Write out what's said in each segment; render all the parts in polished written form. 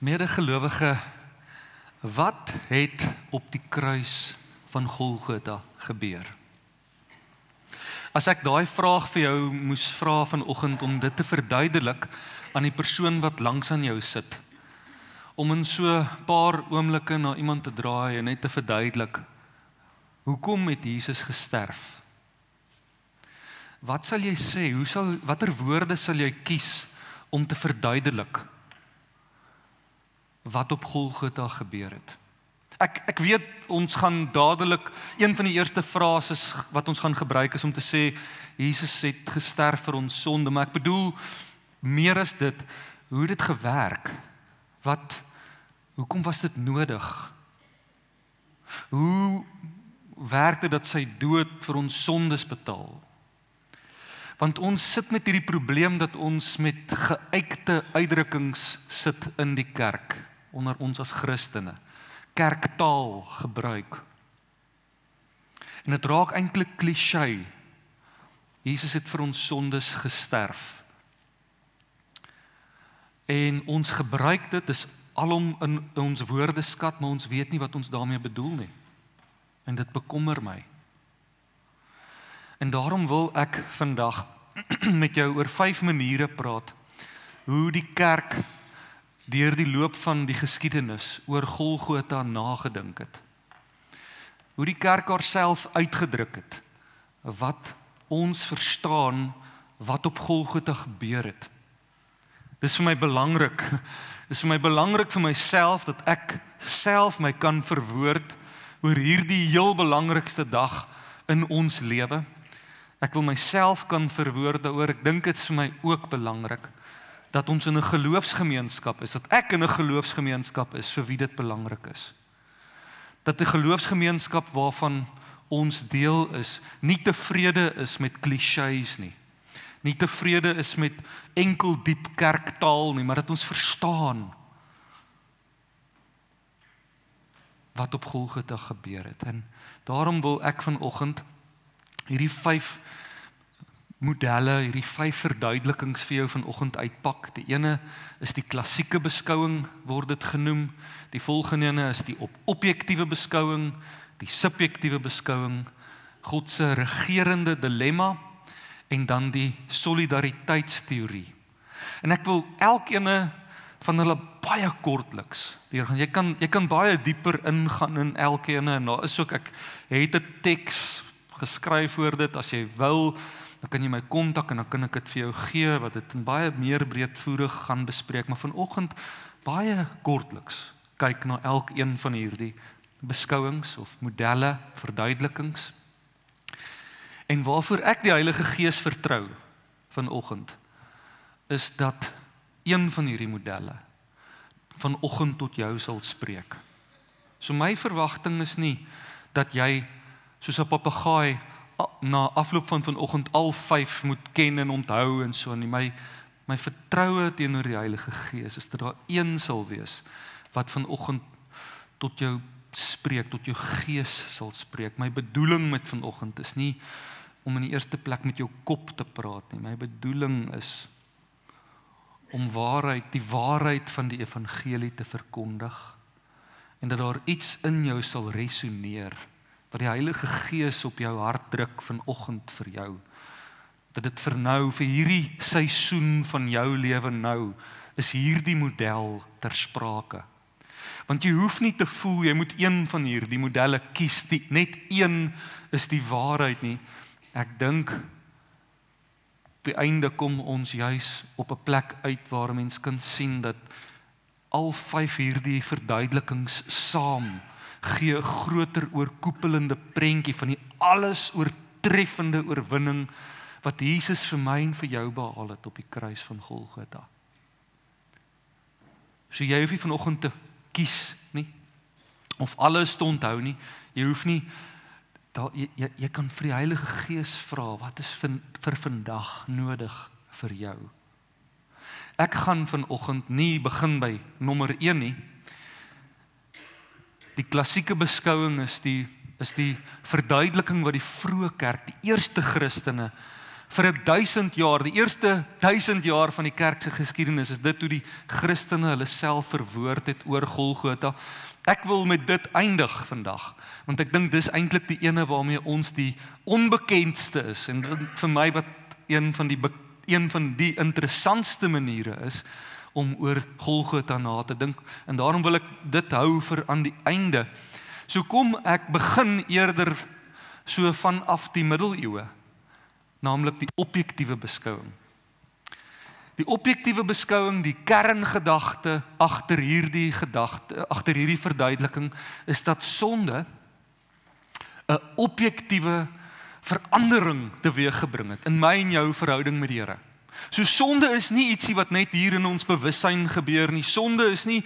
Medegelowige, wat het op die kruis van Golgotha gebeur? As ek daai vraag vir jou moes vra vanoggend om dit te verduidelik aan die persoon wat langs aan jou sit, om in so 'n paar oomblikke na iemand te draai en net te verduidelik, hoekom het Jesus gesterf? Wat sal jy sê? Watter woorde sal jy kies om te verduidelik wat op Golgotha gebeur het? Ek weet, ons gaan dadelik, een van die eerste frases wat ons gaan gebruik is om te sê, Jesus het gesterf vir ons sonde, maar ek bedoel, meer as dit, hoe het dit gewerk? Hoekom was dit nodig? Hoe werk dit dat sy dood vir ons sondes betaal? Want ons sit met hierdie probleem dat ons met geuite uitdrukkings sit in die kerk, onder ons as Christene, kerktaal gebruik. En dit raak eintlik cliché. Jesus het vir ons sondes gesterf. En ons gebruik dit, is alom in ons woordeskat, maar ons weet nie wat ons daarmee bedoel nie. En dit bekommer my. En daarom wil ek vandag met jou oor 5 maniere praat, hoe die kerk deur die loop van die geskiedenis oor Golgotha nagedink het. Hoe die kerk haarself uitgedruk het, wat ons verstaan, wat op Golgotha gebeur het. Dis vir my belangrik. Dis vir my belangrik vir myself, dat ek self my kan verwoord oor hierdie heel belangrikste dag in ons lewe. Ek wil myself kan verwoord daaroor. Ek dink dit is vir my ook belangrik dat ons in 'n geloofsgemeenskap is, dat ek in 'n geloofsgemeenskap is vir wie dit belangrik is. Dat 'n geloofsgemeenskap waarvan ons deel is, nie tevrede is met klisjées nie. Nie tevrede is met enkel diep kerktaal nie, maar dat ons verstaan wat op Golgotha gebeur het. En daarom wil ek vanoggend hierdie 5 modelle, hierdie 5 verduidelikings vir jou vanoggend uitpak. Die ene is die klassieke beskouing, word dit genoem. Die volgende ene is die objektiewe beskouing, die subjektiewe beskouing, God se regerende dilemma, en dan die solidariteitsteorie. En ek wil elkene van hulle baie kortliks deurgaan. Jy kan baie dieper ingaan in elkene, en daar is ook, ek het 'n teks geskryf oor dit, as jy wil, dan kan jy my kontak en dan kan ek dit vir jou gee, wat dit in baie meer breedvoerig gaan bespreek, maar vanoggend baie kortliks kyk na elkeen van hierdie beskouings of modelle, verduidelikings. En waarvoor ek die Heilige Gees vertrou vanoggend, is dat een van hierdie modelle vanoggend tot jou sal spreek. So my verwagting is nie dat jy soos 'n papegaai na afloop van vanoggend al 5 moet ken en onthou en so nie. My vertroue teenoor die Heilige Gees is dat daar een sal wees wat vanoggend tot jou spreek, tot jou gees sal spreek. My bedoeling met vanoggend is nie om in die eerste plek met jou kop te praat nie. My bedoeling is om die waarheid van die evangelie te verkondig, en dat daar iets in jou sal resoneer, wat die Heilige Gees op jou hart druk vanoggend vir jou, dat dit vir nou, vir hierdie seisoen van jou lewe nou, is hierdie model ter sprake. Want jy hoef nie te voel, jy moet een van hierdie modelle kies, net een is die waarheid nie. Ek dink, op die einde kom ons juis op 'n plek uit waar mens kan sien dat al 5 hierdie verduidelikings saam gee 'n groter oorkoepelende prentjie van die alles oortreffende oorwinning wat Jesus vir my en vir jou behaal het op die kruis van Golgotha. So jy hoef nie vanoggend te kies nie, of alles te onthou nie. Jy hoef nie, jy kan vir die Heilige Gees vra, wat is vir vandag nodig vir jou? Ek gaan vanoggend nie begin by nommer 1 nie. Die klassieke beskouing is die verduideliking wat die vroeë kerk, die eerste Christene, vir 1000 jaar, die eerste 1000 jaar van die kerk se geskiedenis, is dit hoe die Christene hulle self verwoord het oor Golgotha. Ek wil met dit eindig vandag, want ek dink dis eintlik die ene waarmee ons die onbekendste is, en vir my wat een van die interessantste maniere is, om oor Golgotha na te dink, en daarom wil ek dit hou vir aan die einde. So kom ek begin eerder so vanaf die middeleeue, naamlik die objektiewe beskouing. Die objektiewe beskouing, die kerngedagte agter hierdie verduideliking, is dat sonde 'n objektiewe verandering teweeggebring het in my en jou verhouding met die Here. So sonde is nie ietsie wat net hier in ons bewussyn gebeur nie. Sonde is nie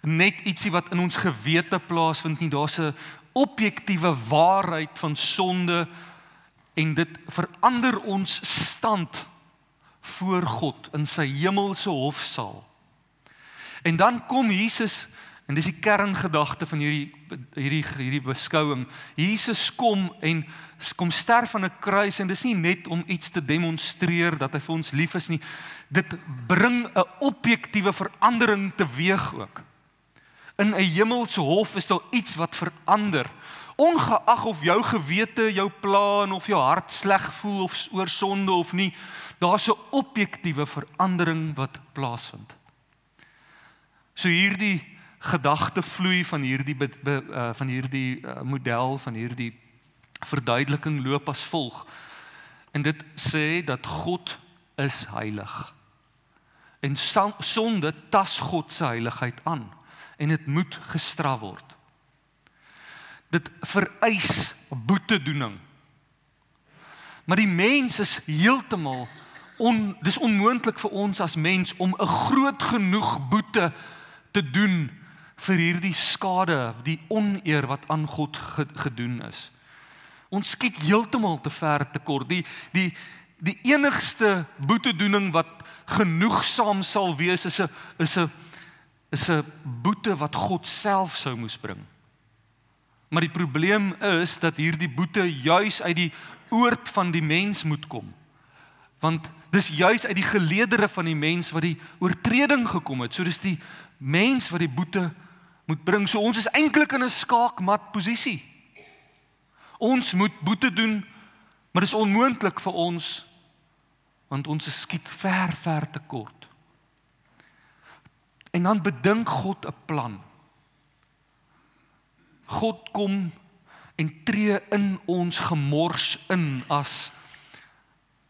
net ietsie wat in ons gewete plaasvind nie. Daar's 'n objektiewe waarheid van sonde en dit verander ons stand voor God in sy hemelse hofsaal. En dan kom Jesus, en dis die kerngedagte van hierdie beskouing. Jesus kom sterf aan 'n kruis, en dis nie net om iets te demonstreer dat hy vir ons lief is nie. Dit bring 'n objektiewe verandering teweeg ook. In 'n hemelse hof is daar iets wat verander. Ongeag of jou gewete jou pla en of jou hart sleg voel of oor sonde of nie, daar's 'n objektiewe verandering wat plaasvind. So hierdie gedagte vloei van hierdie model, van hierdie verduideliking loop as volg. En dit sê dat God is heilig. En sonde tas God se heiligheid aan, en dit moet gestraf word. Dit vereis boetedoening. Maar die mens is heeltemal dis onmoontlik vir ons as mens om 'n groot genoeg boete te doen vir hierdie skade, die oneer wat aan God gedoen is. Ons skiet heeltemal te ver tekort. Die enigste boetedoening wat genoegsaam sal wees is 'n boete wat God self sou moes bring. Maar die probleem is dat hierdie boete juis uit die oord van die mens moet kom. Want dis juis uit die geleedere van die mens wat die oortreding gekom het. So dis die mens wat die boete moet bring. So ons is eintlik in 'n skaakmat posisie. Ons moet boete doen, maar dis onmoontlik vir ons, want ons skiet ver tekort. En dan bedink God 'n plan. God kom en tree in ons gemors in as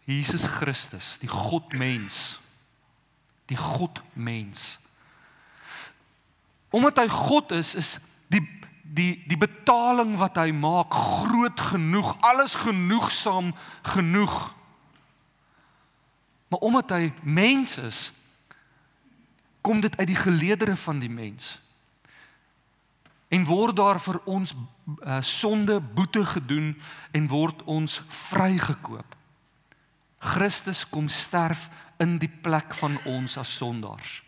Jesus Christus, die God-mens. Die God-mens. Omdat hy God is die betaling wat hy maak groot genoeg, alles genoegsaam genoeg. Maar omdat hy mens is, kom dit uit die geleedere van die mens. En word daar vir ons sonde boete gedoen en word ons vrygekoop. Christus kom sterf in die plek van ons as sondaars.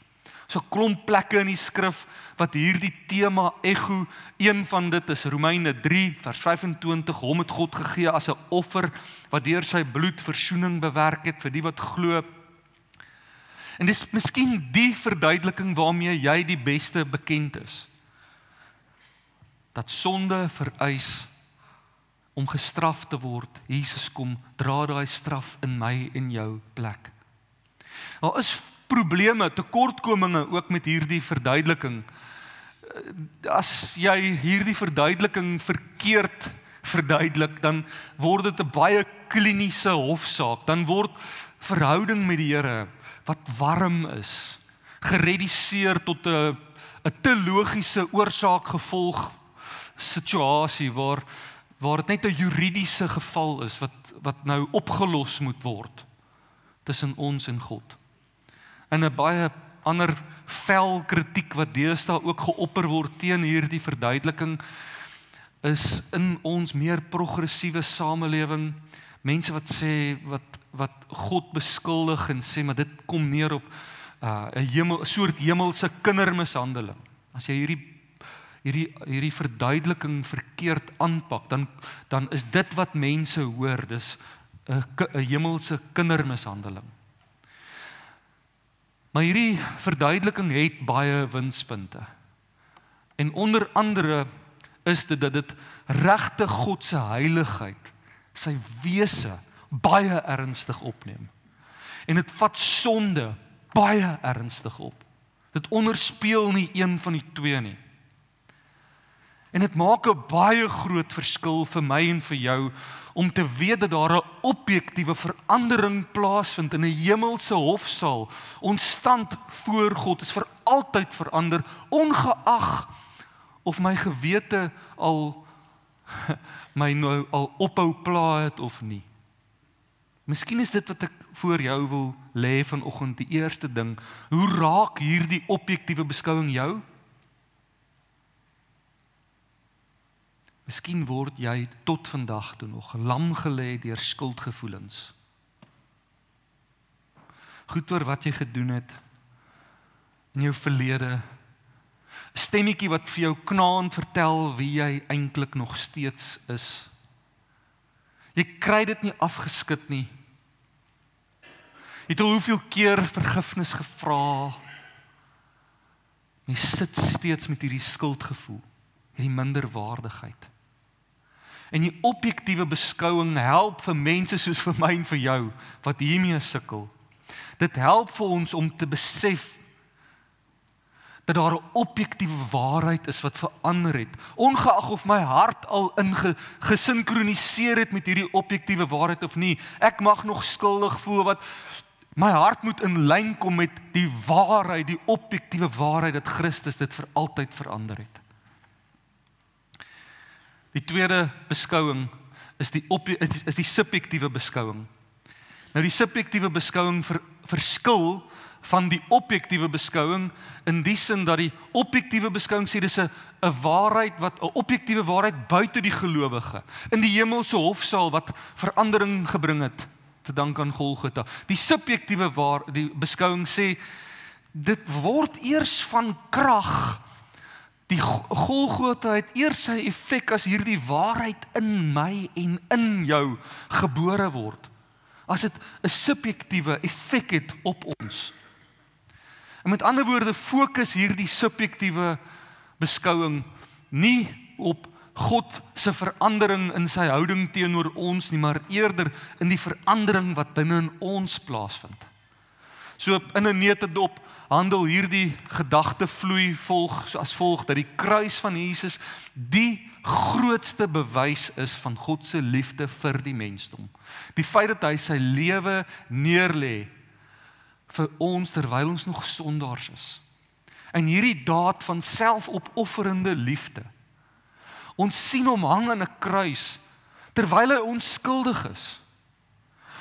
So 'n klomp plekke in die skrif wat hierdie tema ego, een van dit is Romeine 3 vers 25, hom het God gegee as 'n offer wat deur sy bloed versoening bewerk het vir die wat glo. En dis miskien die verduideliking waarmee jy die beste bekend is. Dat sonde vereis om gestraf te word. Jesus kom, dra daai straf in my en jou plek. Daar is probleme, tekortkominge ook met hierdie verduideliking. As jy hierdie verduideliking verkeerd verduidelik, dan word dit 'n baie kliniese hofsaak. Dan word verhouding met die Here wat warm is, gereduseer tot 'n te logiese oorsaak-gevolg situasie waar dit net 'n juridiese geval is wat nou opgelos moet word tussen ons en God. En 'n baie ander vel kritiek wat deesdae ook geopper word teen hierdie verduideliking is in ons meer progressiewe samelewing, mense wat sê wat God beskuldig en sê maar dit kom neer op 'n soort hemelse kindermishandeling. As jy hierdie verduideliking verkeerd aanpak, dan is dit wat mense hoor, dis 'n hemelse kindermishandeling. Maar hierdie verduideliking het baie winspunte. En onder andere is dit dat dit regte God se heiligheid, sy wese baie ernstig opneem. En dit vat sonde baie ernstig op. Dit onderspeel nie een van die twee nie. En dit maak 'n baie groot verskil vir my en vir jou om te weet dat daar 'n objektiewe verandering plaasvind in 'n hemelse hofsaal. Ons stand voor God is vir altyd verander, ongeag of my gewete al my nou al ophou pla het of nie. Miskien is dit wat ek voor jou wil lê vanoggend, die eerste ding. Hoe raak hierdie objektiewe beskouing jou? Miskien word jy tot vandag toe nog lam gelê deur skuldgevoelens. Goed oor wat jy gedoen het in jou verlede. 'n Stemmetjie wat vir jou knaand vertel wie jy eintlik nog steeds is. Jy kry dit nie afgeskit nie. Jy het al hoeveel keer vergifnis gevra. Jy sit steeds met hierdie skuldgevoel, hierdie minderwaardigheid. En die objektiewe beskouing help vir mense soos vir my en vir jou, wat hiermee sukkel. Dit help vir ons om te besef dat daar 'n objektiewe waarheid is wat verander het, ongeag of my hart al gesinkroniseer het met hierdie objektiewe waarheid of nie. Ek mag nog skuldig voel, wat my hart moet in lyn kom met die waarheid, die objektiewe waarheid dat Christus dit vir altyd verander het. Die tweede beskouing is die subjektiewe beskouing. Nou die subjektiewe beskouing verskil van die objektiewe beskouing in die sin dat die objektiewe beskouing sê dis 'n waarheid wat 'n objektiewe waarheid buite die gelowige in die hemelse hofsaal wat verandering gebring het te dank aan Golgotha. Die subjektiewe die beskouing sê dit word eers van krag. Die Golgotha het eers sy effek as hierdie waarheid in my en in jou gebore word. As dit 'n subjektiewe effek het op ons. En met ander woorde fokus hierdie subjektiewe beskouing nie op God se verandering in sy houding teenoor ons nie, maar eerder in die verandering wat binne in ons plaasvind. So in 'n neutedop handel hierdie gedagtevloei as volg dat die kruis van Jesus die grootste bewys is van God se liefde vir die mensdom. Die feit dat hy sy lewe neerlê vir ons terwyl ons nog sondaars is. En hierdie daad van selfopofferende liefde. Ons sien hom hang aan 'n kruis terwyl hy onskuldig is.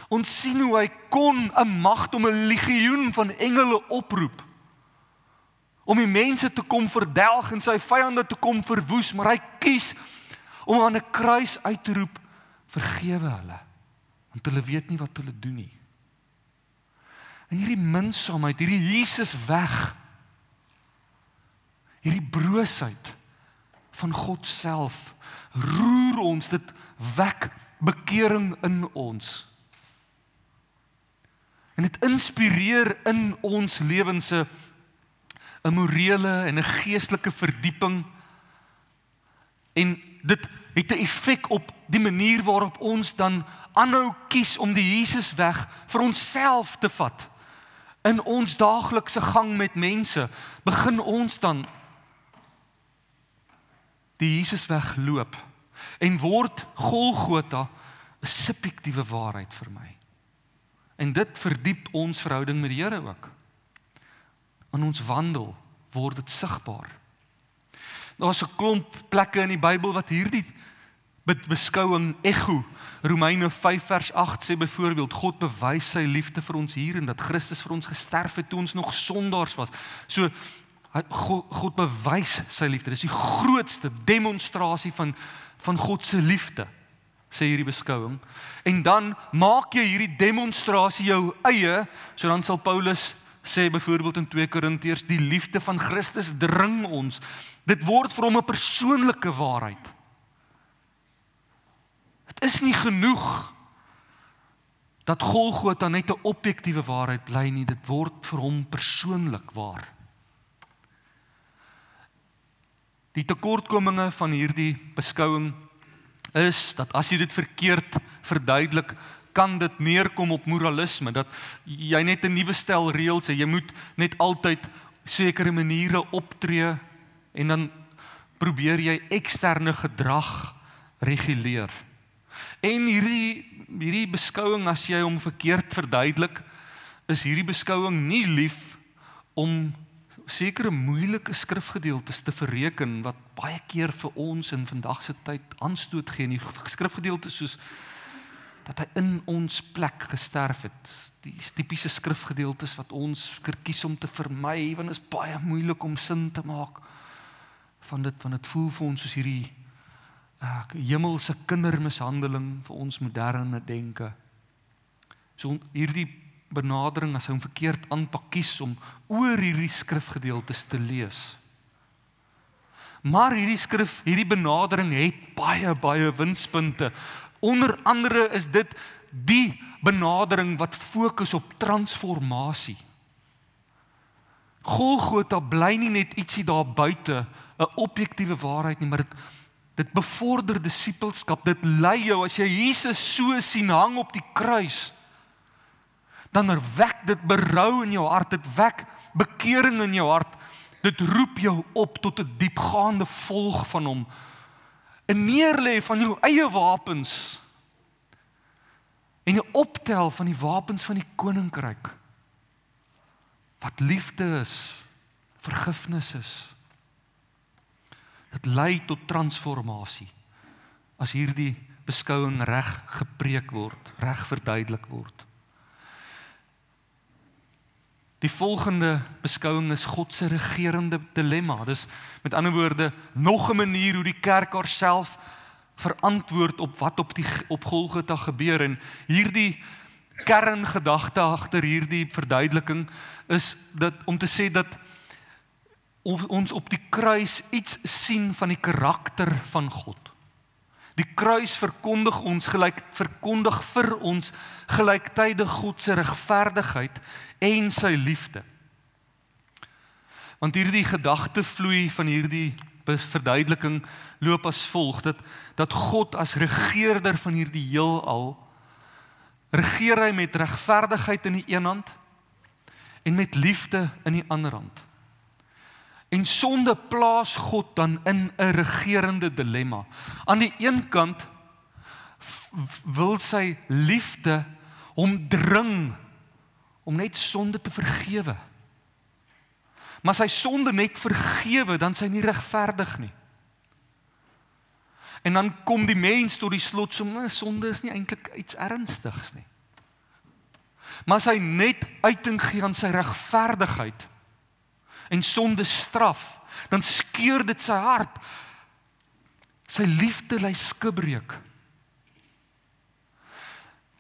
Ons sien hoe hy kon 'n magt om 'n legioen van engele oproep om die mense te kom verdelg en sy vyande te kom verwoes, maar hy kies om aan 'n kruis uit te roep, vergewe hulle, want hulle weet nie wat hulle doen nie. En hierdie minsaamheid, hierdie Jesus weg, hierdie broosheid van God self, roer ons, dit wek bekering in ons. En dit inspireer in ons lewens 'n morele en 'n geestelike verdieping. En dit het 'n effek op die manier waarop ons dan aanhou kies om die Jesus weg vir onsself te vat. In ons daaglikse gang met mense, begin ons dan die Jesus weg loop en word Golgotha 'n subjektiewe waarheid vir my. En dit verdiep ons verhouding met die Here ook. In ons wandel word dit sigbaar. Daar's 'n klomp plekke in die Bybel wat hierdie beskouing echo. Romeine 5 vers 8 sê byvoorbeeld, God bewys sy liefde vir ons hier en dat Christus vir ons gesterf het toe ons nog sondaars was. So God bewys sy liefde. Dis die grootste demonstrasie van God se liefde, sê hierdie beskouing. En dan maak jy hierdie demonstrasie jou eie, so dan sal Paulus sê byvoorbeeld in 2 Korintiërs, die liefde van Christus dring ons. Dit word vir hom 'n persoonlike waarheid. Dit is nie genoeg dat Golgotha net 'n objektiewe waarheid bly nie, dit word vir hom persoonlik waar. Die tekortkominge van hierdie beskouing is dat as jy dit verkeerd verduidelik, kan dit neerkom op moralisme, dat jy net 'n nuwe stel reëls het, jy moet net altyd sekere maniere optree en dan probeer jy eksterne gedrag reguleer. En hierdie beskouing, as jy hom verkeerd verduidelik, is hierdie beskouing nie lief om sekere moeilike skrifgedeeltes te verreken, wat baie keer vir ons in vandag se tyd aanstoot gee, die skrifgedeeltes soos dat hy in ons plek gesterf het. Die tipiese skrifgedeeltes wat ons kies om te vermy, want dit is baie moeilik om sin te maak van dit, want dit voel vir ons soos hierdie hemelse kindermishandeling vir ons moderne denke. So hierdie benadering, as hy hom verkeerd aanpak, kies om oor hierdie skrifgedeeltes te lees. Maar hierdie benadering het baie winspunte. Onder andere is dit die benadering wat fokus op transformasie. Golgotha bly nie net ietsie daar buite, 'n objektiewe waarheid nie, maar dit bevorder disippelskap, dit lei jou, as jy Jesus so sien hang op die kruis, dan wek dit berou in jou hart, dit wek bekering in jou hart, dit roep jou op tot 'n diepgaande volg van hom, 'n neerlê van jou eie wapens, en 'n optel van die wapens van die koninkryk, wat liefde is, vergifnis is. Dit lei tot transformasie, as hierdie beskouing reg gepreek word, reg verduidelik word. Die volgende beskouing is God se regerende dilemma. Dis met ander woorde nog 'n manier hoe die kerk haarself verantwoord op wat op Golgotha gebeur, en hierdie kerngedagte agter hierdie verduideliking is dat om te sê dat ons op die kruis iets sien van die karakter van God. Die kruis verkondig vir ons gelyktydig God se regverdigheid en sy liefde. Want hierdie gedagtevloei van hierdie verduideliking loop as volg, dat God as regeerder van hierdie heelal, regeer hy met regverdigheid in die een hand en met liefde in die ander hand. En sonde plaas God dan in 'n regerende dilemma. Aan die een kant wil sy liefde hom dring om net sonde te vergewe. Maar sy sonde net vergewe, dan sy nie regverdig nie. En dan kom die mens tot die slotsom, sonde is nie eintlik iets ernstigs nie. Maar as hy net uiting gee aan sy regverdigheid en sonde straf, dan skeur dit sy hart. Sy liefde lei skibreuk.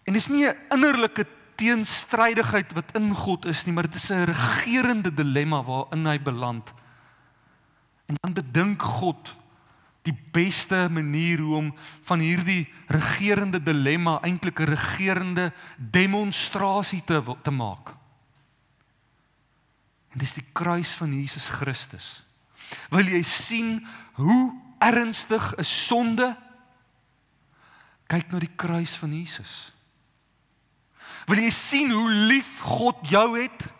En dis nie 'n innerlike teenstrydigheid wat in God is nie, maar dit is 'n regerende dilemma waarin hy beland. En dan bedink God die beste manier hoe om van hierdie regerende dilemma eintlik 'n regerende demonstrasie te maak. En dis die kruis van Jesus Christus. Wil jy sien hoe ernstig is sonde? Kyk na die kruis van Jesus. Wil jy sien hoe lief God jou het?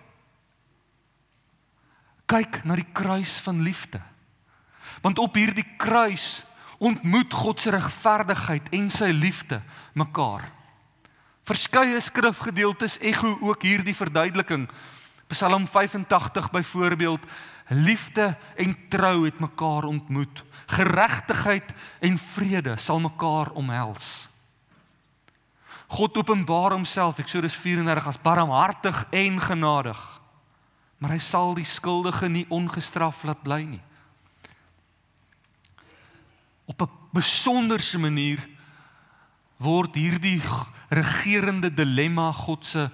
Kyk na die kruis van liefde. Want op hierdie kruis ontmoet God se regverdigheid en sy liefde mekaar. Verskeie skrifgedeeltes ekho ook hierdie verduideliking. Psalm 85 byvoorbeeld, liefde en trou het mekaar ontmoet. Geregtigheid en vrede sal mekaar omhels. God openbaar homself, Eksodus 34, as barmhartig en genadig. Maar hy sal die skuldige nie ongestraf laat bly nie. Op 'n besonderse manier word hierdie regerende dilemma God se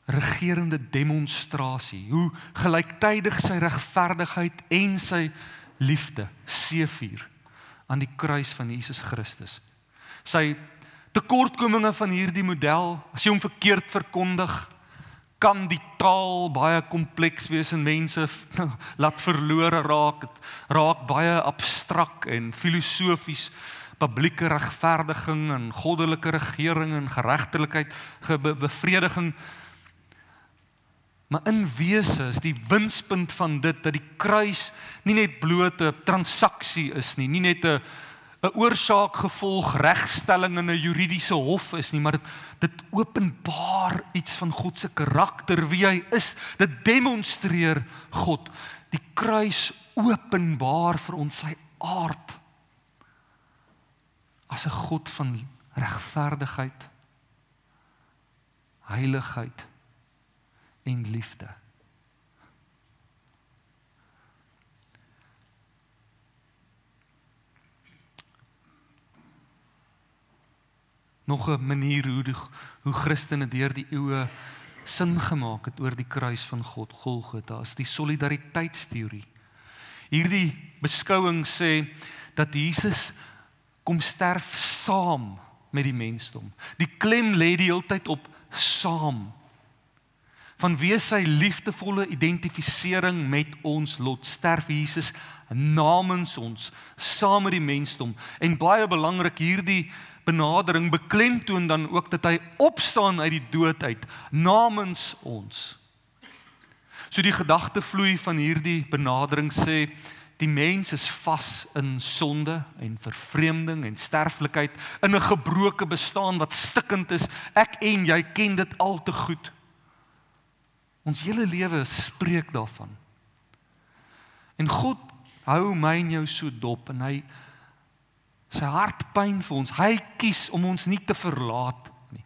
regerende demonstrasie, hoe gelyktydig sy regverdigheid en sy liefde seëvier aan die kruis van Jesus Christus. Sy tekortkominge van hierdie model, as jy hom verkeerd verkondig, kan die taal baie kompleks wees en mense laat verlore raak. Het raak baie abstrak en filosofies, publieke regverdiging en goddelike regering en geregtelikheid, bevrediging. Maar in wese is die winspunt van dit dat die kruis nie net bloot 'n transaksie is nie net 'n oorsaak-gevolg regstelling in 'n juridiese hof is nie, maar dit openbaar iets van God se karakter, wie hy is. Dit demonstreer God. Die kruis openbaar vir ons sy aard as 'n God van regverdigheid, heiligheid en liefde. Nog 'n manier hoe Christene deur die eeue sin gemaak het oor die kruis van God, Golgotha, is die solidariteitsteorie. Hierdie beskouing sê dat Jesus kom sterf saam met die mensdom. Die klem lê die hele tyd op saam. Vanweë sy liefdevolle identifisering met ons lot, sterf Jesus namens ons, saam met die mensdom. En baie belangrik, hierdie benadering beklemtoon dan ook dat hy opstaan uit die dood uit, namens ons. So die gedagtevloei van hierdie benadering sê, die mens is vas in sonde en vervreemding en sterflikheid, in 'n gebroke bestaan wat stikkend is. Ek en jy ken dit al te goed. Ons hele lewe spreek daarvan. En God hou my en jou so dop en hy sy hart pyn vir ons. Hy kies om ons nie te verlaat nie.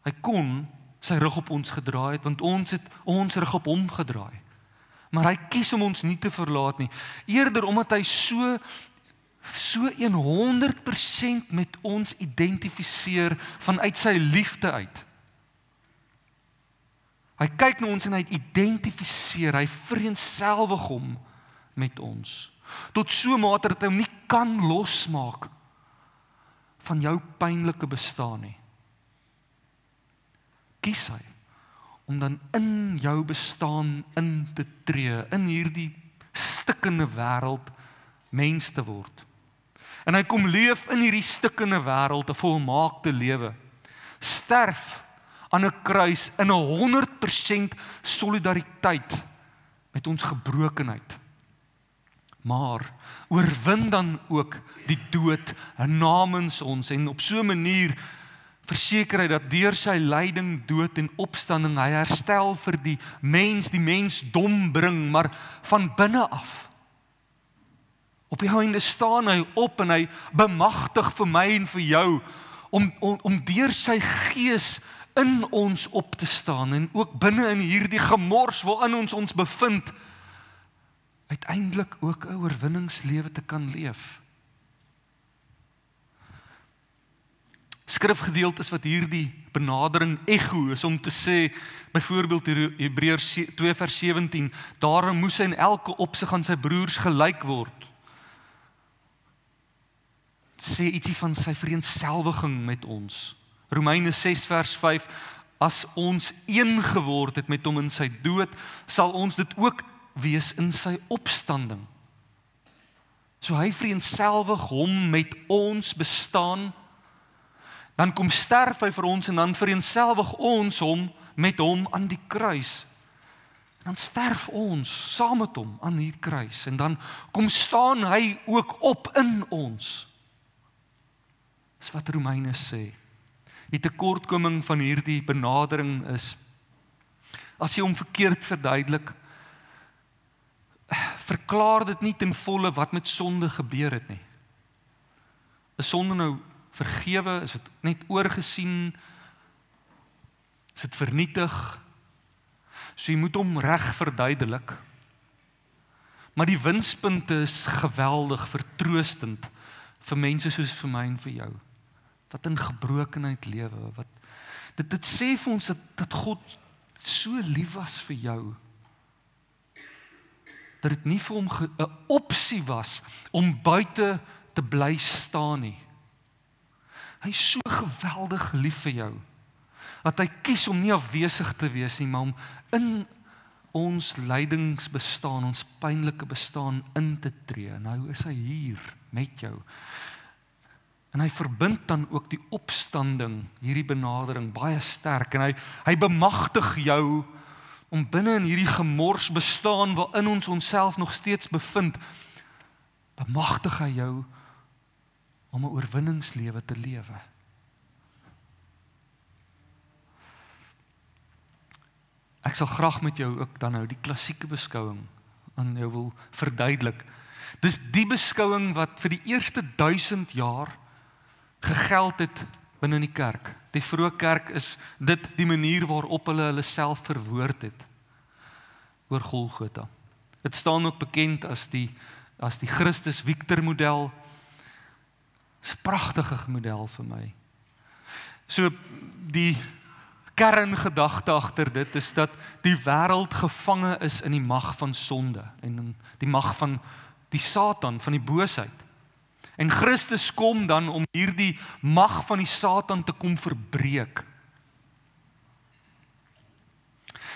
Hy kon sy rug op ons gedraai het, want ons het ons rug op hom gedraai. Maar hy kies om ons nie te verlaat nie. Eerder omdat hy so 100% met ons identifiseer vanuit sy liefde uit. Hy kyk na ons en hy identifiseer, hy vereenselwig hom met ons. Tot so 'n mate dat hy hom nie kan losmaak van jou pynlike bestaan nie. Kies hy om dan in jou bestaan in te tree, in hierdie stikkende wêreld mens te word. En hy kom leef in hierdie stikkende wêreld 'n volmaakte lewe. Sterf aan 'n kruis in 100% solidariteit met ons gebrokenheid. Maar oorwin dan ook die dood namens ons en op so 'n manier verseker hy dat deur sy lyding, dood en opstanding hy herstel vir die mensdom bring, maar van binne af. Op die einde staan hy op en hy bemagtig vir my en vir jou om deur sy gees in ons op te staan en ook binne in hierdie gemors waarin ons bevind, uiteindelik ook 'n oorwinningslewe te kan leef. Skrifgedeeltes wat hierdie benadering ego is om te sê, byvoorbeeld Hebreërs 2 vers 17, daarom moes hy in elke opsig aan sy broers gelyk word. Sê ietsie van sy vereenselwiging met ons. Romeine 6 vers 5, as ons een geword het met hom in sy dood, sal ons dit ook wees in sy opstanding. So hy vereenselwig hom met ons bestaan, dan kom sterf hy vir ons en dan vereenselwig ons hom met hom aan die kruis. En dan sterf ons saam met hom aan die kruis en dan kom staan hy ook op in ons. Dis wat Romeine sê. Die tekortkoming van hierdie benadering is, as jy hom verkeerd verduidelik, verklaar dit nie ten volle wat met sonde gebeur het nie. Is sonde nou vergewe, is dit net oorgesien, is dit vernietig, so jy moet hom reg verduidelik. Maar die winspunte is geweldig, vertroostend, vir mense soos vir my en vir jou, wat in gebrokenheid lewe, dit sê vir ons dat God so lief was vir jou, dat dit nie vir hom 'n opsie was om buite te bly staan nie. Hy is so geweldig lief vir jou, dat hy kies om nie afwesig te wees nie, maar om in ons lydingsbestaan, ons pynlike bestaan in te tree. Nou is hy hier met jou. En hy verbind dan ook die opstanding, hierdie benadering, baie sterk. En hy bemagtig jou om binne in hierdie gemors bestaan, waarin ons onsself nog steeds bevind, bemagtig hy jou om 'n oorwinningslewe te lewe. Ek sal graag met jou ook dan nou die klassieke beskouing aan jou wil verduidelik. Dis die beskouing wat vir die eerste 1000 jaar gegeld het binne in die kerk. Die vroeë kerk is dit die manier waarop hulle self verwoord het oor Golgotha. Dit staan ook bekend as die Christus-Victor model. Dis 'n pragtige model vir my. So die kerngedagte agter dit is dat die wêreld gevange is in die mag van sonde en in die mag van die Satan, van die boosheid. En Christus kom dan om hierdie mag van die Satan te kom verbreek.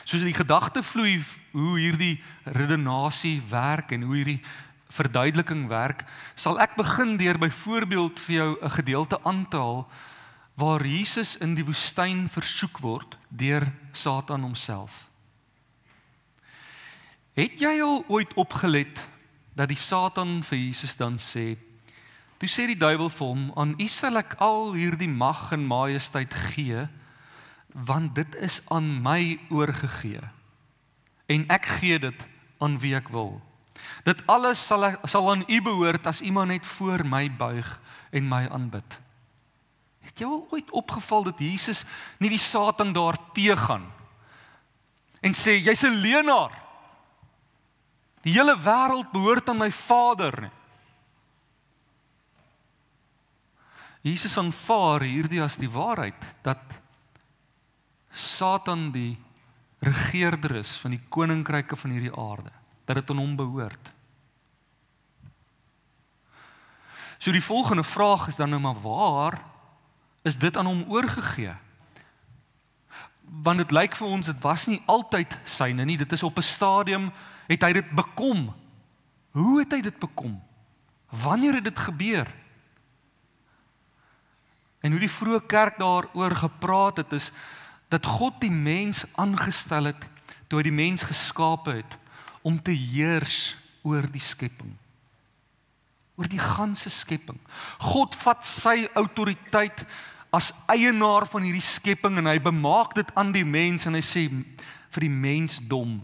Soos die gedagte vloei hoe hierdie redenasie werk en hoe hierdie verduideliking werk, sal ek begin deur byvoorbeeld vir jou 'n gedeelte aan te haal waar Jesus in die woestyn versoek word deur Satan homself. Het jy al ooit opgelet dat die Satan vir Jesus dan sê, toe sê die duiwel vir hom, aan u sal ek al hierdie mag en majesteit gee, want dit is aan my oorgegee, en ek gee dit aan wie ek wil. Dit alles sal aan u behoort as iemand net voor my buig en my aanbid. Het jy al ooit opgeval dat Jesus nie die Satan daar teëgaan en sê, jy's 'n leienaar. Die hele wêreld behoort aan my Vader nie. Jesus aanvaar hierdie as die waarheid, dat Satan die regeerder is van die koninkryke van hierdie aarde, dat dit aan hom behoort. So die volgende vraag is dan nou maar, waar is dit aan hom oorgegee? Want dit lyk vir ons, dit was nie altyd syne nie, dit is op 'n stadium, het hy dit bekom. Hoe het hy dit bekom? Wanneer het dit gebeur? En hoe die vroeë kerk daaroor gepraat het, is dat God die mens aangestel het, toe hy die mens geskape het, om te heers oor die skepping. Oor die ganse skepping. God vat sy autoriteit as eienaar van hierdie skepping en hy bemaak dit aan die mens en hy sê vir die mensdom,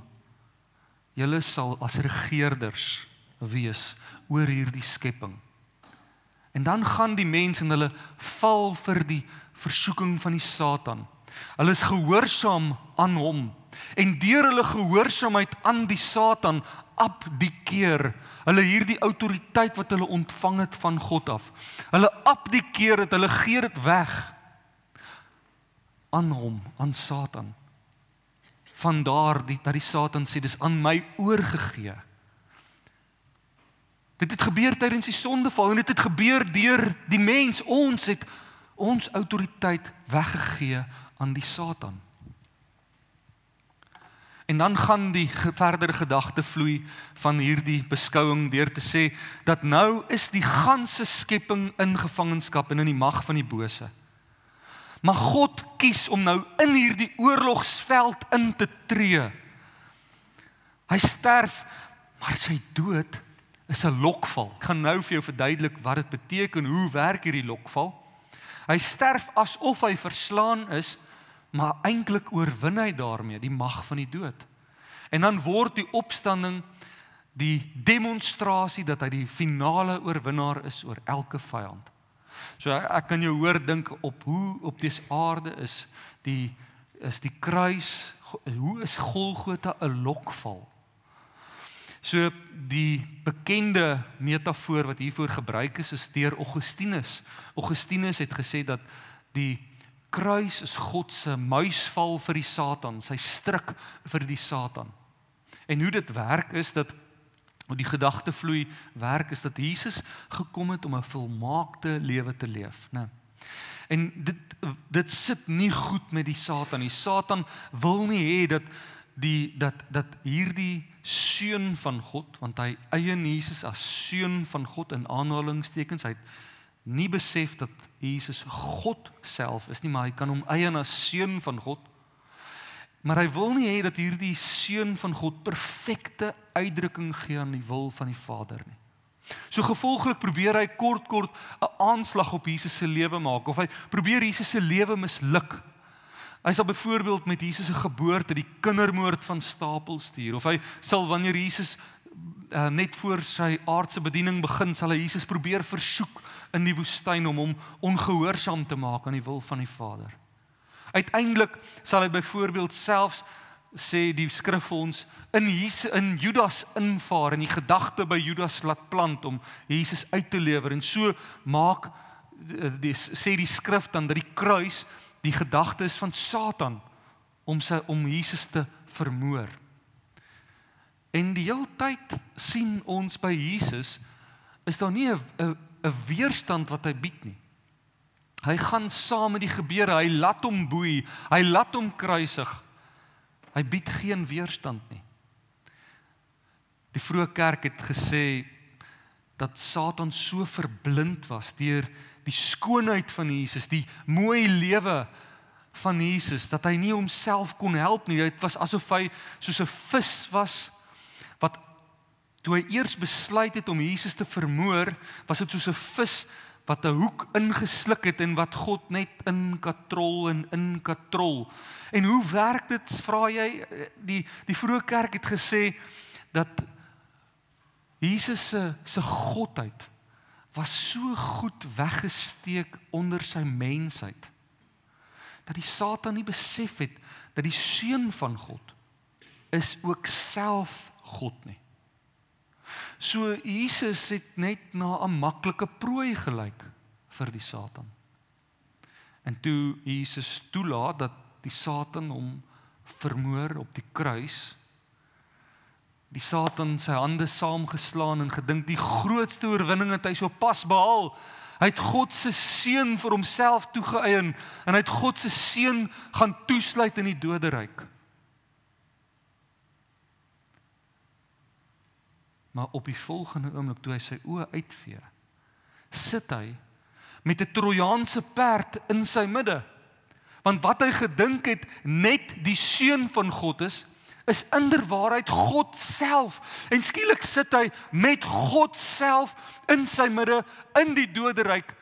julle sal as regeerders wees oor hierdie skepping. En dan gaan die mens en hulle val vir die versoeking van die Satan. Hulle is gehoorsaam aan hom. En deur hulle gehoorsaamheid aan die Satan abdikeer hulle hierdie autoriteit wat hulle ontvang het van God af. Hulle abdikeer het, hulle gee dit weg aan hom, aan Satan. Vandaar dat die Satan sê, dis aan my oorgegee. Dit het gebeur tydens die sondeval en dit het gebeur deur die mens. Ons het ons autoriteit weggegee aan die Satan. En dan gaan die verdere gedagte vloei van hierdie beskouing deur te sê dat nou is die ganse skepping in gevangenskap en in die mag van die bose. Maar God kies om nou in hierdie oorlogsveld in te tree. Hy sterf, maar sy dood is 'n lokval. Ek gaan nou vir jou verduidelik wat dit beteken, hoe werk hierdie lokval. Hy sterf asof hy verslaan is, maar eintlik oorwin hy daarmee die mag van die dood. En dan word die opstanding die demonstrasie dat hy die finale oorwinnaar is oor elke vyand. So ek kan jou hoor dink op hoe op dese aarde is die kruis, hoe is Golgotha 'n lokval? So die bekende metafoor wat hiervoor gebruik is deur Augustinus. Augustinus het gesê dat die kruis is God se muisval vir die Satan, sy stryk vir die Satan. En hoe dit werk is dat, hoe die gedagte vloei werk is dat Jesus gekom het om 'n volmaakte lewe te leef, né? En dit sit nie goed met die Satan nie. Satan wil nie hê dat hierdie seun van God, want hy eien Jesus as seun van God in aanhalingstekens, hy het nie besef dat Jesus God self is nie, maar hy kan hom eien as seun van God. Maar hy wil nie hê dat hierdie seun van God perfekte uitdrukking gee aan die wil van die Vader nie. So gevolglik probeer hy kort 'n aanslag op Jesus se lewe maak, of hy probeer Jesus se lewe misluk. Hy sal byvoorbeeld met Jesus se geboorte die kindermoord van stapel stuur, of hy sal wanneer Jesus net voor sy aardse bediening begin, sal hy Jesus probeer versoek in die woestyn om hom ongehoorsaam te maak aan die wil van die Vader. Uiteindelik sal hy byvoorbeeld selfs, sê die skrif vir ons, in Judas invaar en die gedagte by Judas laat plant om Jesus uit te lewer, en so sê die skrif dan dat die kruis die gedagte is van Satan om Jesus te vermoor. En die hele tyd sien ons by Jesus, is daar nie 'n weerstand wat hy bied nie. Hy gaan saam met die gebeure, hy laat hom boei, hy laat hom kruisig. Hy bied geen weerstand nie. Die vroeë kerk het gesê dat Satan so verblind was deur die skoonheid van Jesus, die mooi lewe van Jesus, dat hy nie homself kon help nie. Dit was asof hy soos 'n vis was, wat toe hy eers besluit het om Jesus te vermoor, was dit soos 'n vis wat 'n hoek ingesluk het en wat God net inkatrol. En hoe werk dit, vra jy? Die vroeë kerk het gesê dat Jesus se godheid was so goed weggesteek onder sy mensheid, dat die Satan nie besef het dat die seun van God is ook self God nie. So Jesus het net na 'n maklike prooi gelyk vir die Satan. En toe Jesus toelaat dat die Satan hom vermoor op die kruis, die Satan sy hande saamgeslaan en gedink die grootste oorwinning het hy so pas behaal. Hy het God se seun vir homself toegeëien en hy het God se seun gaan toesluit in die doderyk. Maar op die volgende oomblik toe hy sy oë uitvee, sit hy met 'n Trojaanse perd in sy midde. Want wat hy gedink het net die seun van God is inderwaarheid God self. En skielik sit hy met God self in sy midde in die doderyk.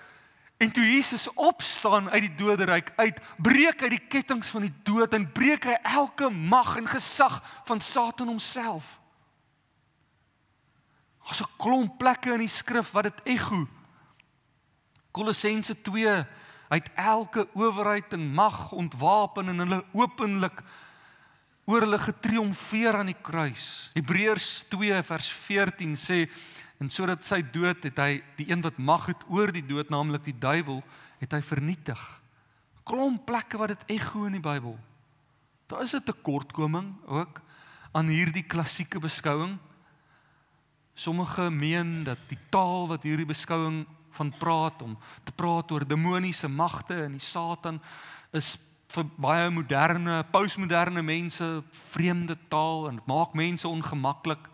En toe Jesus opstaan uit die doderyk uit, breek hy die kettinge van die dood en breek hy elke mag en gesag van Satan homself. Daar's 'n klomp plekke in die skrif wat dit ego. Kolossense 2, hy het elke owerheid en mag ontwapen en hulle openlik oor hulle getriomfeer aan die kruis. Hebreërs 2 vers 14 sê, en sodat sy dood het hy, die een wat mag het oor die dood, naamlik die duiwel, het hy vernietig. Klomp plekke wat dit ego in die Bybel. Daar is 'n tekortkoming ook aan hierdie klassieke beskouing. Sommige meen dat die taal wat hierdie beskouing van praat, om te praat oor demoniese magte en die Satan, is vir baie moderne, postmoderne mense vreemde taal en dit maak mense ongemaklik.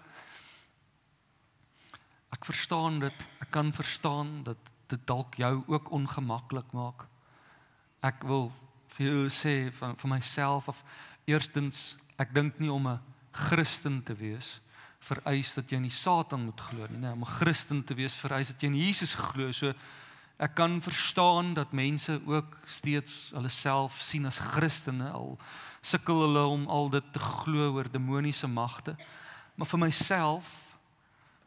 Ek verstaan dit, ek kan verstaan dat dit dalk jou ook ongemaklik maak. Ek wil vir jou sê van myself of eerstens, ek dink nie om 'n Christen te wees vereis dat jy in die Satan moet glo nie. Om 'n Christen te wees vereis dat jy in Jesus glo. So ek kan verstaan dat mense ook steeds hulle self sien as Christene, al sukkel hulle om al dit te glo oor demoniese magte. Maar vir myself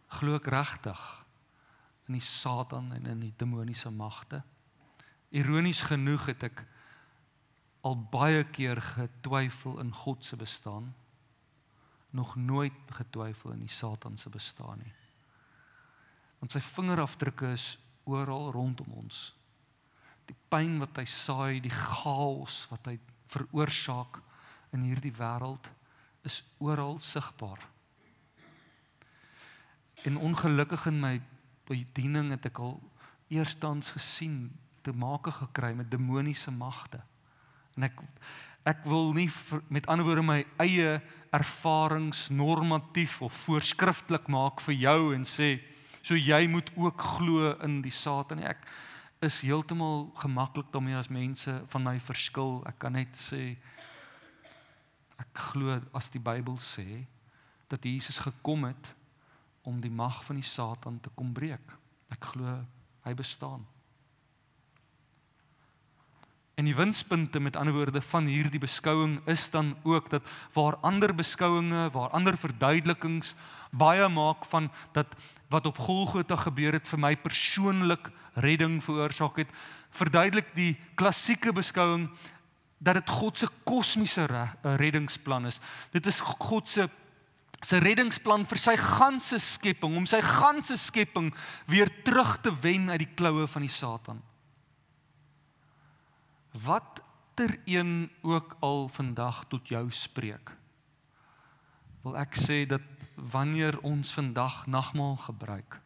glo ek regtig in die Satan en in die demoniese magte. Ironies genoeg het ek al baie keer getwyfel in God se bestaan, nog nooit getwyfel in die Satan se bestaan nie. Want sy vingerafdrukke is oral rondom ons. Die pyn wat hy saai, die chaos wat hy veroorsaak in hierdie wêreld is oral sigbaar. En ongelukkig in my bediening het ek al eerstens gesien te make gekry met demoniese magte. En ek wil nie met ander woorde my eie ervarings normatief of voorskriftelik maak vir jou en sê, so jy moet ook glo in die Satan. Ek is heeltemal gemaklik daarmee as mense van my verskil. Ek kan net sê, ek glo as die Bybel sê, dat Jesus gekom het om die mag van die Satan te kom breek. Ek glo hy bestaan. En die winspunte met ander woorde van hierdie beskouing is dan ook dat waar ander beskouinge, waar ander verduidelikings baie maak van dat wat op Golgotha gebeur het vir my persoonlik redding veroorsaak het, verduidelik die klassieke beskouing dat dit God se kosmiese reddingsplan is. Dit is God se reddingsplan vir sy ganse skepping, om sy ganse skepping weer terug te wen uit die kloue van die Satan. Wat ter een ook al vandag tot jou spreek, wil ek sê dat wanneer ons vandag nagmaal gebruik,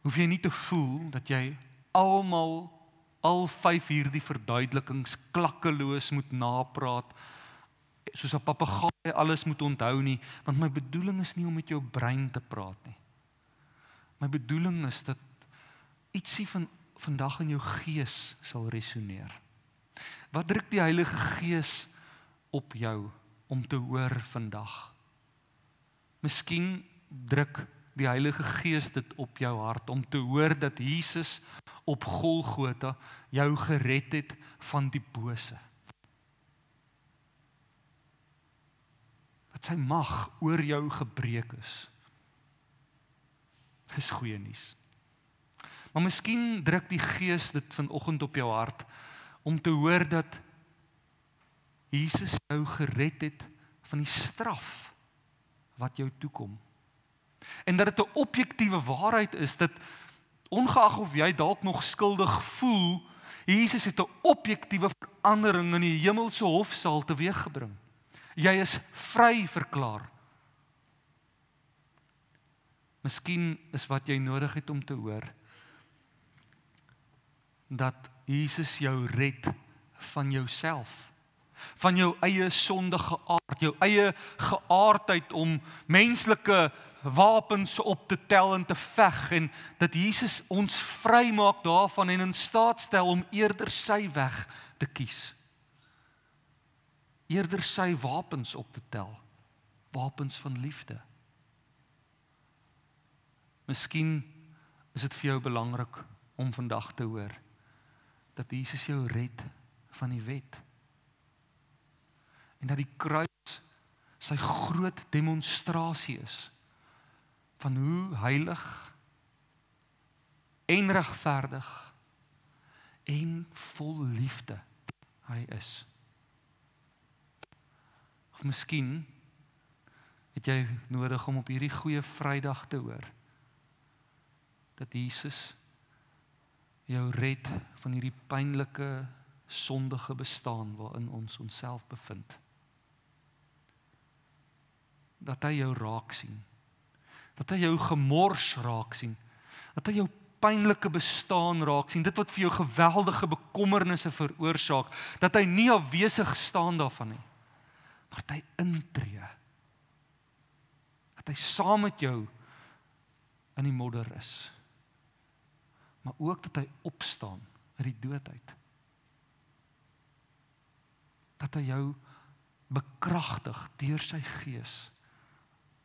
hoef jy nie te voel dat jy al 5 hierdie verduidelikings klakkeloos moet napraat, soos 'n papegaai alles moet onthou nie, want my bedoeling is nie om met jou brein te praat nie. My bedoeling is dat ietsie van vandag in jou gees sal resoneer. Wat druk die Heilige Gees op jou om te hoor vandag? Miskien druk die Heilige Gees dit op jou hart om te hoor dat Jesus op Golgotha jou gered het van die bose. Dat sy mag oor jou gebreek is. Dis goeie nuus. Maar miskien druk die Gees dit vanoggend op jou hart om te hoor dat Jesus jou gered het van die straf wat jou toekom. En dat dit 'n objektiewe waarheid is dat ongeag of jy dalk nog skuldig voel, Jesus het 'n objektiewe verandering in die hemelse hofsaal teweeggebring. Jy is vry verklaar. Miskien is wat jy nodig het om te hoor dat Jesus jou red van jouself, van jou eie sondige aard, jou eie geaardheid om menslike wapens op te tel en te veg, en dat Jesus ons vry maak daarvan en in staat stel om eerder sy weg te kies. Eerder sy wapens op te tel, wapens van liefde. Miskien is dit vir jou belangrik om vandag te hoor dat Jesus jou red van die wet. En dat die kruis sy groot demonstrasie is van hoe heilig en regverdig en vol liefde hy is. Of miskien het jy nodig om op hierdie goeie Vrydag te hoor dat Jesus jou red van hierdie pynlike, sondige bestaan waarin ons onsself bevind. Dat hy jou raak sien. Dat hy jou gemors raak sien. Dat hy jou pynlike bestaan raak sien. Dit wat vir jou geweldige bekommernisse veroorsaak. Dat hy nie afwesig staan daarvan nie. Maar dat hy intree. Dat hy saam met jou in die modder is. Maar ook dat hy opstaan uit die dood uit. Dat hy jou bekragtig deur sy Gees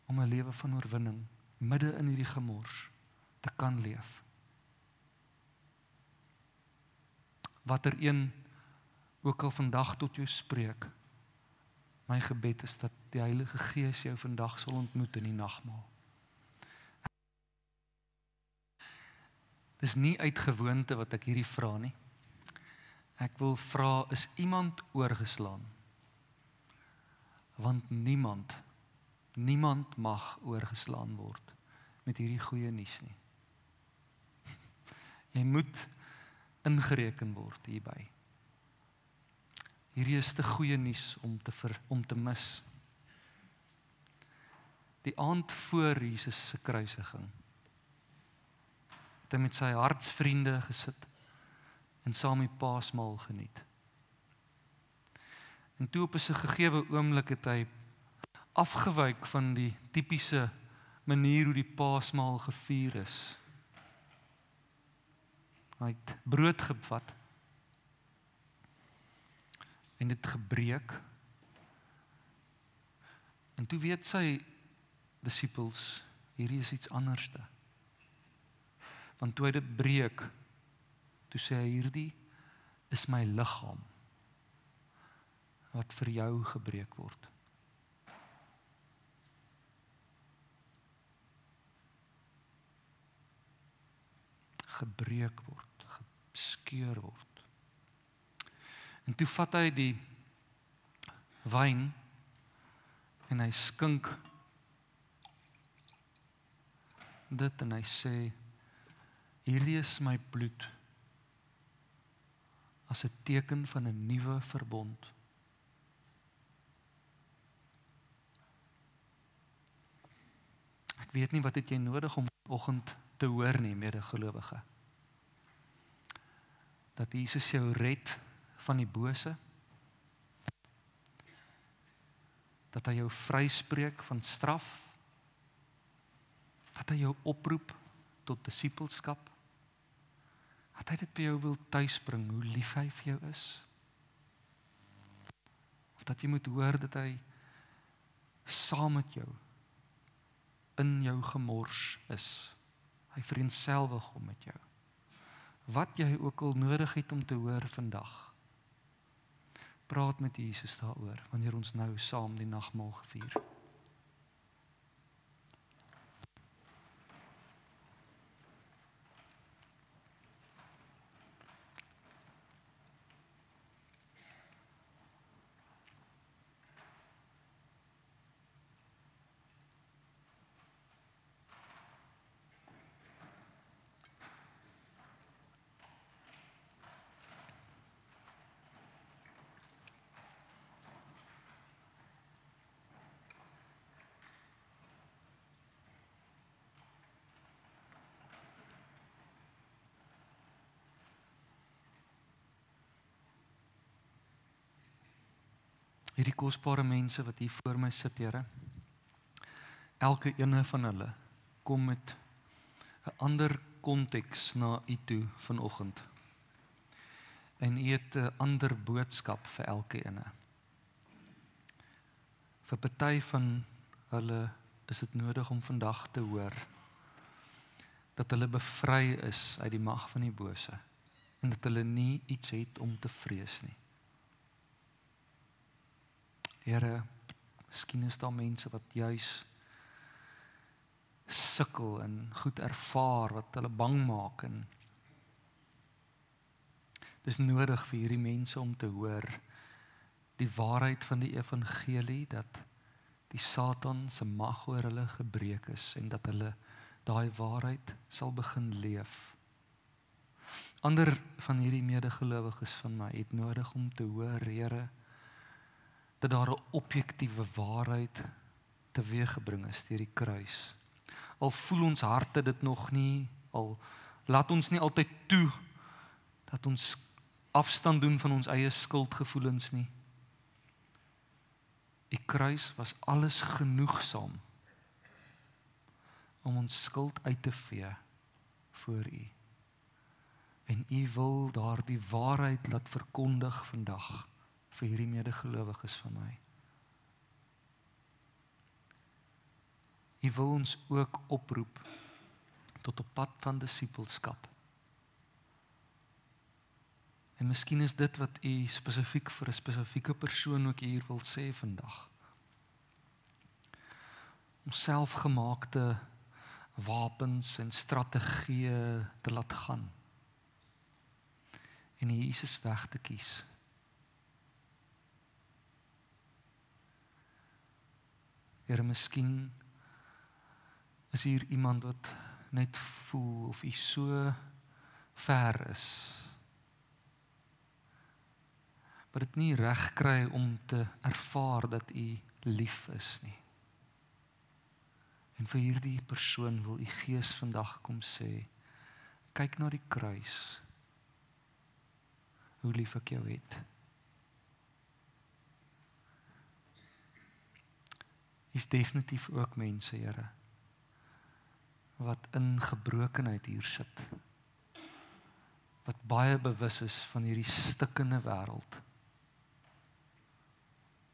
om 'n lewe van oorwinning midde in hierdie gemors te kan leef. Watter een ook al vandag tot jou spreek, my gebed is dat die Heilige Gees jou vandag sal ontmoet in die nagmaal. Dis nie uit gewoonte wat ek hierdie vra nie. Ek wil vra, is iemand oorgeslaan? Want niemand mag oorgeslaan word met hierdie goeie nuus nie. Jy moet ingereken word hierby. Hierdie is te goeie nuus om te mis. Die aand voor Jesus se kruisiging Het hy met sy hartsvriende gesit en saam die Paasmaal geniet. En toe op 'n gegeewe oomblik het hy afgewyk van die tipiese manier hoe die Paasmaal gevier is. Hy het brood gevat en dit gebreek. En toe weet sy disippels, hierdie is iets anderste. Want toe hy dit breek, toe sê hy, hierdie is my liggaam wat vir jou gebreek word. Gebreek word, geskeur word. En toe vat hy die wyn en hy skink dit en hy sê, hierdie is my bloed as 'n teken van 'n nuwe verbond. Ek weet nie wat het jy nodig om vanoggend te hoor nie, medegelowige. Dat Jesus jou red van die bose. Dat hy jou vryspreek van straf. Dat hy jou oproep tot disippelskap. Dat hy dit by jou wil tuisbring, hoe lief hy vir jou is. Of dat jy moet hoor dat hy saam met jou in jou gemors is. Hy vereenselwig hom met jou. Wat jy ook al nodig het om te hoor vandag. Praat met Jesus daaroor, wanneer ons nou saam die nagmaal vier. Hierdie kosbare mense wat hier voor my sit, Here. Elke ene van hulle kom met 'n ander konteks na U toe vanoggend. En U het 'n ander boodskap vir elke ene. Vir party van hulle is dit nodig om vandag te hoor dat hulle bevry is uit die mag van die bose en dat hulle nie iets het om te vrees nie. Here, miskien is daar mense wat juis sukkel en goed ervaar wat hulle bang maak en dis nodig vir hierdie mense om te hoor die waarheid van die evangelie dat die Satan se mag oor hulle gebreek is en dat hulle daai waarheid sal begin leef. Ander van hierdie medegelowiges van my het nodig om te hoor, Here, dat daar 'n objektiewe waarheid teweeggebring is deur die kruis. Al voel ons harte dit nog nie, al laat ons nie altyd toe dat ons afstand doen van ons eie skuldgevoelens nie. Die kruis was alles genoegsaam om ons skuld uit te vee voor U. En U wil daardie waarheid laat verkondig vandag vir hierdie medegelowiges van my. U wil ons ook oproep tot 'n pad van disippelskap. En miskien is dit wat U spesifiek vir 'n spesifieke persoon ook hier wil sê vandag. Om selfgemaakte wapens en strategieë te laat gaan. En Jesus weg te kies. Here, miskien is hier iemand wat net voel of U so ver is. Maar dit nie reg kry om te ervaar dat U lief is nie. En vir hierdie persoon wil U Gees vandag kom sê, Kyk na die kruis. Hoe lief ek jou het. Is definitief ook mense, Here, wat in gebrokenheid hier sit. Wat baie bewus is van hierdie stikkende wêreld.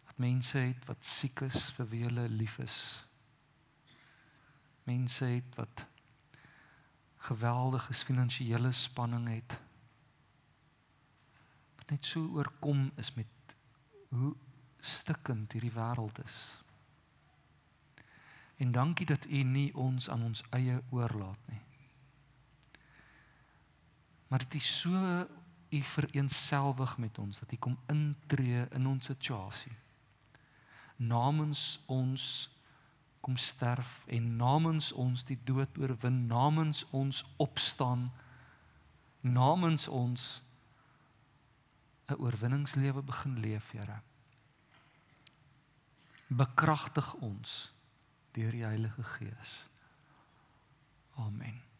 Wat mense het wat siek is, vir wie hulle lief is. Mense het wat geweldige finansiële spanning het. Wat net so oorkom is met hoe stikkend hierdie wêreld is. En dankie dat U nie ons aan ons eie oorlaat nie. Maar dit is so U vereenselwig met ons, dat U kom intree in ons situasie. Namens ons kom sterf en namens ons die dood oorwin, namens ons opstaan, namens ons 'n oorwinningslewe begin leef, Here. Bekragtig ons deur die Heilige Gees. Amen.